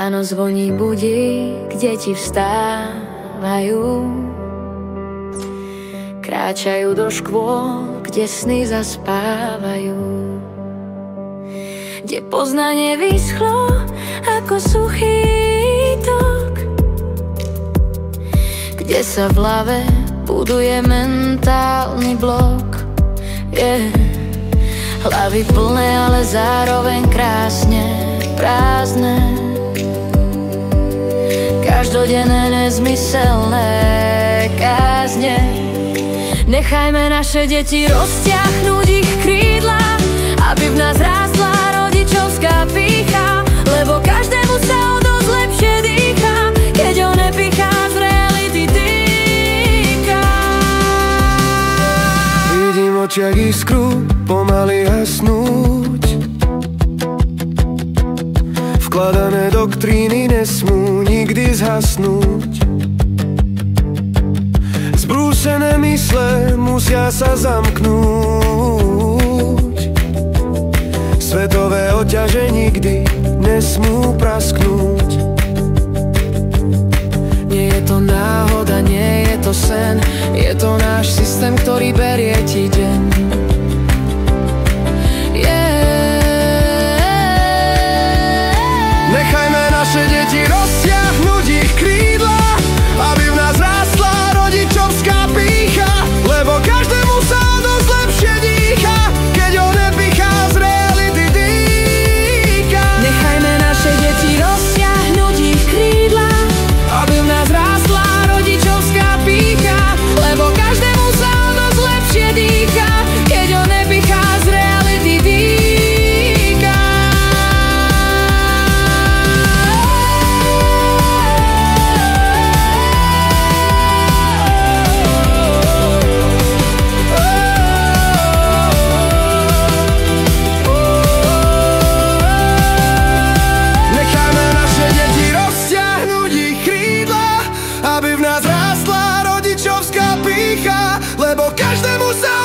Ráno zvoní budík, deti vstávajú, kráčajú do škôl, kde sny zaspávajú, kde poznanie vyschlo ako suchý tok, kde sa v hlave buduje mentálny blok. Hlavy plné, ale zároveň krásne prázdne, každodenné nezmyselné kázne. Nechajme naše deti rozťahnuť ich krídla, aby v nás rástla rodičovská pýcha, lebo každému sa o dosť lepšie dýcha, keď ho nepichá z reality dýka. Vidím v očiach iskru pomaly hasnúť, vkladané doktríny nesmú nikdy zhasnúť. Zbrúsené mysle musia sa zamknúť, svetové oťaže nikdy nesmú prasknúť. Nie je to náhoda, nie je to sen, je to náš systém, ktorý berie ti deň. Nechajme naše deti roztiahnuť ich krídla, aby v nás rástla rodičovská pýcha, lebo každému sa dosť lepšie dýcha, keď ho nepichá z reality dýka. Nechajme naše deti roztiahnuť ich krídla, aby v nás rástla rodičovská pýcha, lebo každému sa dosť lepšie dýcha, keď ho nepichá z reality dýka. Aby v nás rástla rodičovská pýcha, lebo každému sa